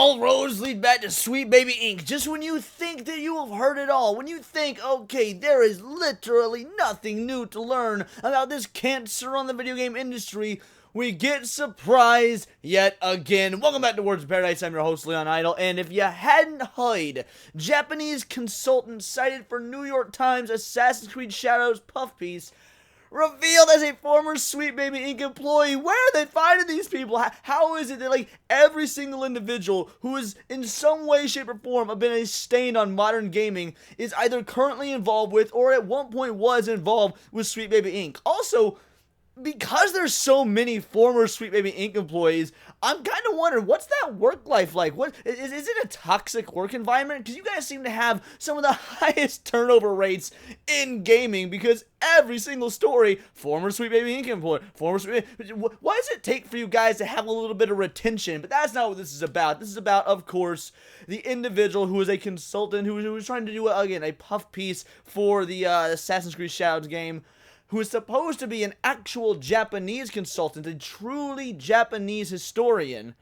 All roads lead back to Sweet Baby Inc. Just when you think that you have heard it all, when you think, okay, there is literally nothing new to learn about this cancer on the video game industry, we get surprised yet again. Welcome back to Words of Paradise. I'm your host, Leon Idol, and if you hadn't heard, Japanese consultant cited for New York Times Assassin's Creed Shadows puff piece revealed as a former Sweet Baby Inc. employee. Where are they finding these people? How is it that, like, every single individual who is in some way, shape, or form been a stain on modern gaming is either currently involved with or at one point was involved with Sweet Baby Inc.? Also, because there's so many former Sweet Baby Inc. employees, I'm kind of wondering, what's that work life like? What is it a toxic work environment? Because you guys seem to have some of the highest turnover rates in gaming, because every single story, former Sweet Baby Inc. employee, former Sweet Baby... Why does it take for you guys to have a little bit of retention? But that's not what this is about. This is about, of course, the individual who is a consultant, who was trying to do, again, a puff piece for the Assassin's Creed Shadows game, who is supposed to be an actual Japanese consultant, a truly Japanese historian.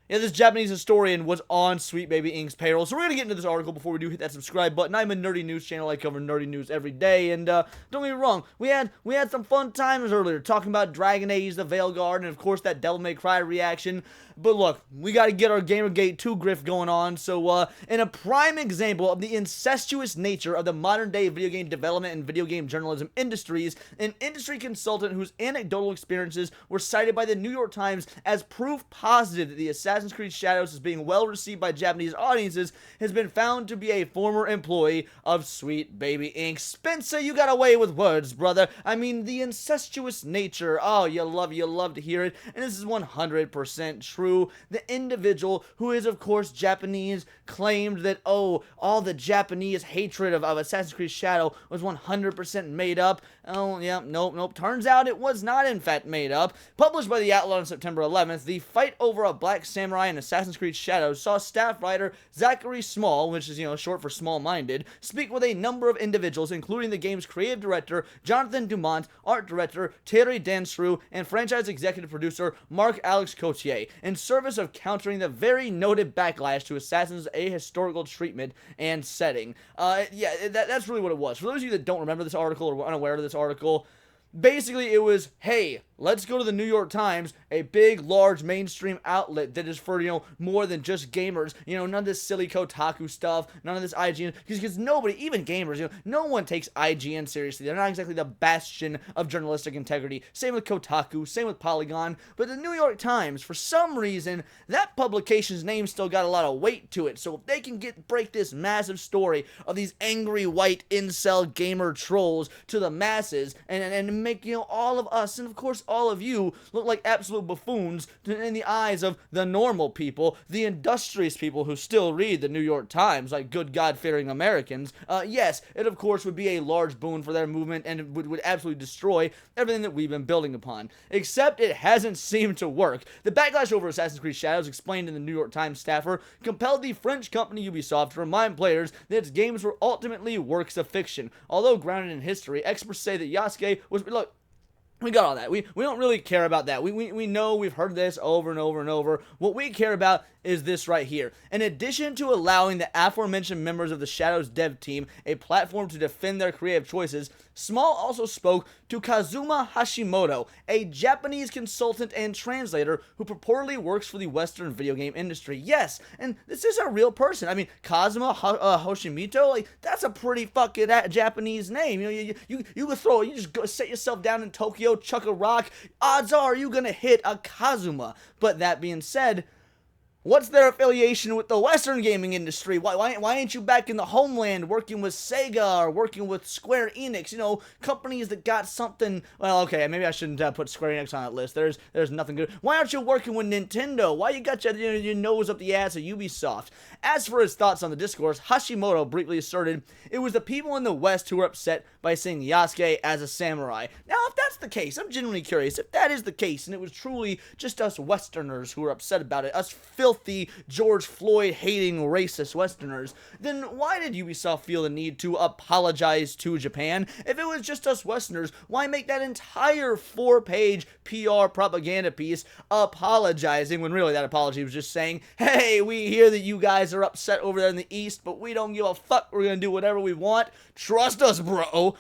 Yeah, this Japanese historian was on Sweet Baby Inc.'s payroll. So we're going to get into this article before we do hit that subscribe button. I'm a nerdy news channel. I cover nerdy news every day. And don't get me wrong, we had some fun times earlier talking about Dragon Age, the Veilguard, and of course that Devil May Cry reaction. But look, we got to get our Gamergate 2 grift going on. So in a prime example of the incestuous nature of the modern day video game development and video game journalism industries, an industry consultant whose anecdotal experiences were cited by the New York Times as proof positive that the Assassin's Creed Shadows is being well received by Japanese audiences has been found to be a former employee of Sweet Baby Inc. Spencer, you got away with words, brother. I mean, the incestuous nature. Oh, you love to hear it. And this is 100% true. The individual, who is of course Japanese, claimed that, oh, all the Japanese hatred of Assassin's Creed Shadow was 100% made up. Oh, yeah, nope. Turns out it was not in fact made up. Published by The Outlaw on September 11th, the fight over a black samurai in Assassin's Creed Shadows saw staff writer Zachary Small, which is, short for small-minded, speak with a number of individuals, including the game's creative director, Jonathan Dumont, art director, Thierry Dansrou, and franchise executive producer, Marc-Alex Cotier, in service of countering the very noted backlash to Assassin's ahistorical treatment and setting. That's really what it was. For those of you that don't remember this article or were unaware of this article, basically it was, hey, let's go to the New York Times, a big, large, mainstream outlet that is for, more than just gamers. None of this silly Kotaku stuff, none of this IGN, because nobody, even gamers, no one takes IGN seriously. They're not exactly the bastion of journalistic integrity. Same with Kotaku, same with Polygon, but the New York Times, for some reason, that publication's name still got a lot of weight to it. So if they can break this massive story of these angry white incel gamer trolls to the masses and make, all of us, and of course all of you, look like absolute buffoons in the eyes of the normal people, the industrious people who still read the New York Times like good God-fearing Americans, yes, it of course would be a large boon for their movement, and it would absolutely destroy everything that we've been building upon. Except it hasn't seemed to work. The backlash over Assassin's Creed Shadows, explained in the New York Times staffer, compelled the French company Ubisoft to remind players that its games were ultimately works of fiction. Although grounded in history, experts say that Yasuke was... Look, we got all that. We don't really care about that. We know, we've heard this over and over and over. What we care about is this right here. In addition to allowing the aforementioned members of the Shadows dev team a platform to defend their creative choices, Small also spoke to Kazuma Hashimoto, a Japanese consultant and translator who purportedly works for the Western video game industry. Yes, and this is a real person. I mean, Kazuma Hoshimito, like, that's a pretty fucking Japanese name. You just go set yourself down in Tokyo, chuck a rock, odds are you're gonna hit a Kazuma. But that being said, what's their affiliation with the Western gaming industry? Why ain't you back in the homeland working with Sega or working with Square Enix? Companies that got something. Well, okay, maybe I shouldn't put Square Enix on that list. There's nothing good. Why aren't you working with Nintendo? Why you got your nose up the ass of Ubisoft? As for his thoughts on the discourse, Hashimoto briefly asserted it was the people in the West who were upset by seeing Yasuke as a samurai. Now, if that's the case, I'm genuinely curious. If that is the case, and it was truly just us Westerners who were upset about it, us filthy filthy, George Floyd-hating, racist Westerners, then why did Ubisoft feel the need to apologize to Japan? If it was just us Westerners, why make that entire 4-page PR propaganda piece apologizing when really that apology was just saying, hey, we hear that you guys are upset over there in the East, but we don't give a fuck, we're gonna do whatever we want, trust us, bro.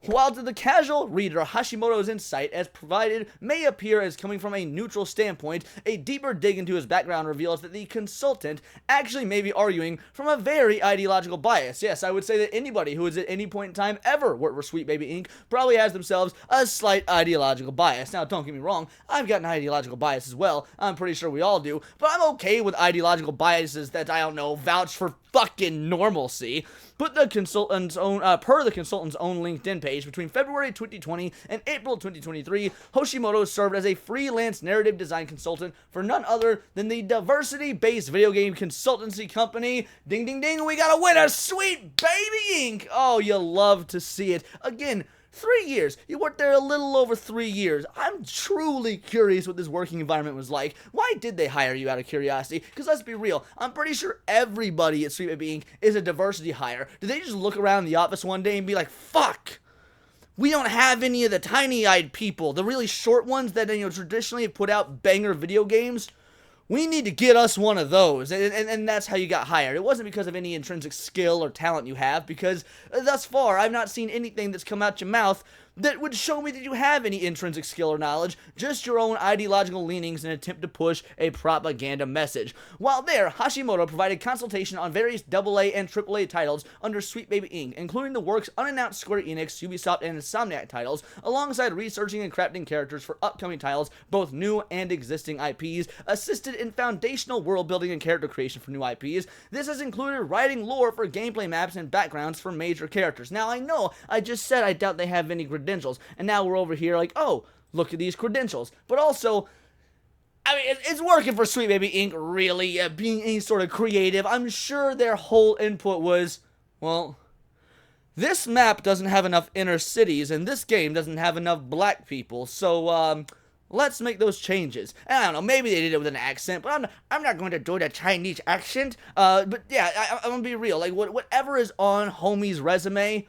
While to the casual reader, Hashimoto's insight, as provided, may appear as coming from a neutral standpoint, a deeper dig into his background reveals that the consultant actually may be arguing from a very ideological bias. Yes, I would say that anybody who has at any point in time ever worked for Sweet Baby Inc. probably has themselves a slight ideological bias. Now, don't get me wrong, I've got an ideological bias as well. I'm pretty sure we all do, but I'm okay with ideological biases that, I don't know, vouch for fucking normalcy. Per the consultant's own LinkedIn page, between February 2020 and April 2023, Hashimoto served as a freelance narrative design consultant for none other than the diversity-based video game consultancy company. Ding, ding, ding, we got a winner, Sweet Baby Inc. Oh, you love to see it. Again, 3 years. You worked there a little over 3 years. I'm truly curious what this working environment was like. Why did they hire you out of curiosity? Because let's be real, I'm pretty sure everybody at Sweet Baby Inc. is a diversity hire. Did they just look around the office one day and be like, fuck, we don't have any of the tiny-eyed people, the really short ones that, traditionally have put out banger video games? We need to get us one of those, and that's how you got hired. It wasn't because of any intrinsic skill or talent you have, because thus far, I've not seen anything that's come out your mouth that would show me that you have any intrinsic skill or knowledge, just your own ideological leanings in an attempt to push a propaganda message. While there, Hashimoto provided consultation on various AA and AAA titles under Sweet Baby Inc., including the works unannounced Square Enix, Ubisoft, and Insomniac titles, alongside researching and crafting characters for upcoming titles, both new and existing IPs, assisted in foundational world building and character creation for new IPs. This has included writing lore for gameplay maps and backgrounds for major characters. Now, I know I just said I doubt they have any credentials, and now we're over here like, oh, look at these credentials. But also, I mean, it's working for Sweet Baby Inc. really, being any sort of creative. I'm sure their whole input was, well, this map doesn't have enough inner cities, and this game doesn't have enough black people, so, let's make those changes. And I don't know, maybe they did it with an accent, but I'm not going to do the Chinese accent. But yeah, I'm gonna be real. Like, whatever is on homie's resume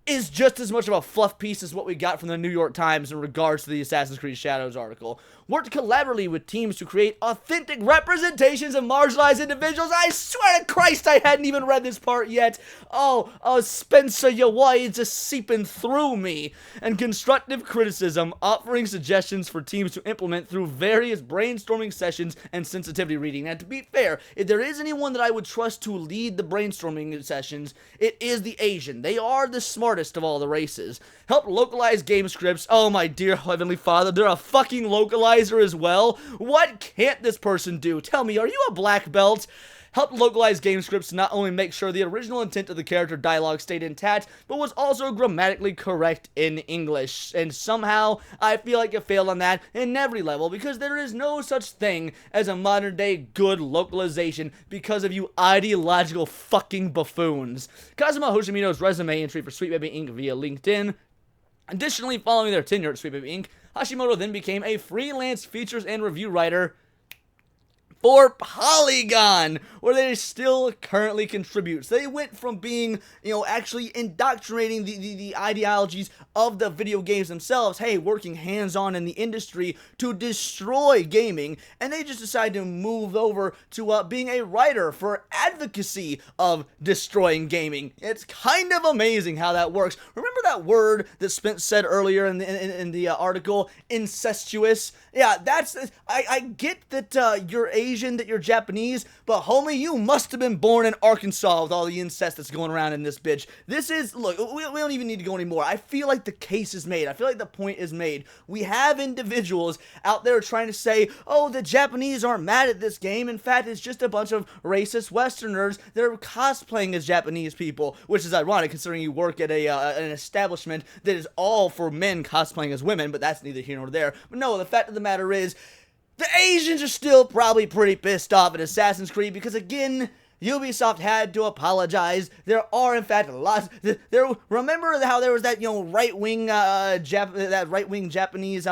is just as much of a fluff piece as what we got from the New York Times in regards to the Assassin's Creed Shadows article. Worked collaboratively with teams to create authentic representations of marginalized individuals. I swear to Christ, I hadn't even read this part yet. Oh, Spencer, your words just seeping through me. And constructive criticism, offering suggestions for teams to implement through various brainstorming sessions and sensitivity reading. Now, to be fair, if there is anyone that I would trust to lead the brainstorming sessions, it is the Asian. They are the smartest of all the races. Help localize game scripts. Oh, my dear Heavenly Father, they're a fucking localizer as well. What can't this person do? Tell me, are you a black belt? Helped localize game scripts to not only make sure the original intent of the character dialogue stayed intact, but was also grammatically correct in English. And somehow, I feel like it failed on that in every level, because there is no such thing as a modern day good localization because of you ideological fucking buffoons. Kazuma Hoshimino's resume entry for Sweet Baby Inc. via LinkedIn. Additionally, following their tenure at Sweet Baby Inc., Hashimoto then became a freelance features and review writer for Polygon, where they still currently contribute. So they went from being, actually indoctrinating the ideologies of the video games themselves, hey, working hands-on in the industry to destroy gaming, and they just decided to move over to being a writer for advocacy of destroying gaming. It's kind of amazing how that works. Remember that word that Spence said earlier in the article, incestuous? Yeah, I get that you're Asian, that you're Japanese, but homie, you must have been born in Arkansas with all the incest that's going around in this bitch. This is, look, we don't even need to go anymore. I feel like the case is made. I feel like the point is made. We have individuals out there trying to say, oh, the Japanese aren't mad at this game. In fact, it's just a bunch of racist Westerners that are cosplaying as Japanese people, which is ironic considering you work at an establishment that is all for men cosplaying as women, but that's neither here nor there. But no, the fact of the matter is, the Asians are still probably pretty pissed off at Assassin's Creed because, again, Ubisoft had to apologize. There are, in fact, lots. Remember how there was that, right-wing, right-wing Japanese,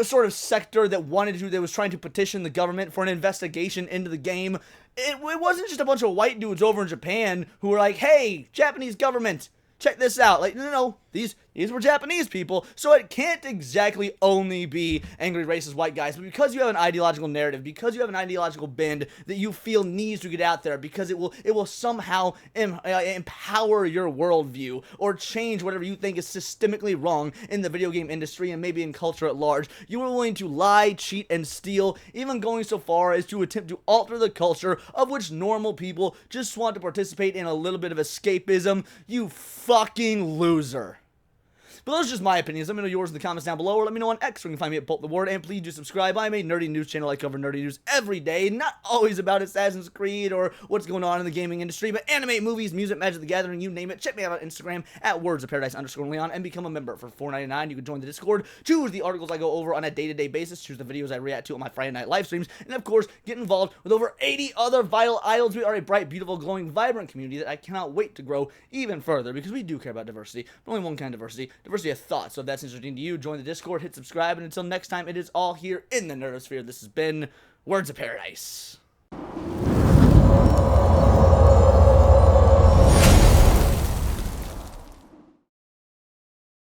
sort of sector that was trying to petition the government for an investigation into the game. It wasn't just a bunch of white dudes over in Japan who were like, hey, Japanese government, check this out. Like, no, these were Japanese people, so it can't exactly only be angry racist white guys. But because you have an ideological narrative, because you have an ideological bend that you feel needs to get out there, because it will somehow empower your worldview or change whatever you think is systemically wrong in the video game industry and maybe in culture at large, you are willing to lie, cheat, and steal, even going so far as to attempt to alter the culture of which normal people just want to participate in a little bit of escapism. You fucking loser. But those are just my opinions. Let me know yours in the comments down below, or let me know on X, where you can find me at Bolt the Word, and please do subscribe. I'm a nerdy news channel. I cover nerdy news every day, not always about Assassin's Creed or what's going on in the gaming industry, but anime, movies, music, Magic the Gathering, you name it. Check me out on Instagram at wordsofparadise_Leon and become a member for $4.99. You can join the Discord, choose the articles I go over on a day-to-day basis, choose the videos I react to on my Friday night live streams, and of course, get involved with over 80 other vital idols. We are a bright, beautiful, glowing, vibrant community that I cannot wait to grow even further, because we do care about diversity, but only one kind of diversity of thought. So if that's interesting to you, join the Discord, hit subscribe, and until next time, it is all here in the Nerdosphere. This has been Words of Paradise.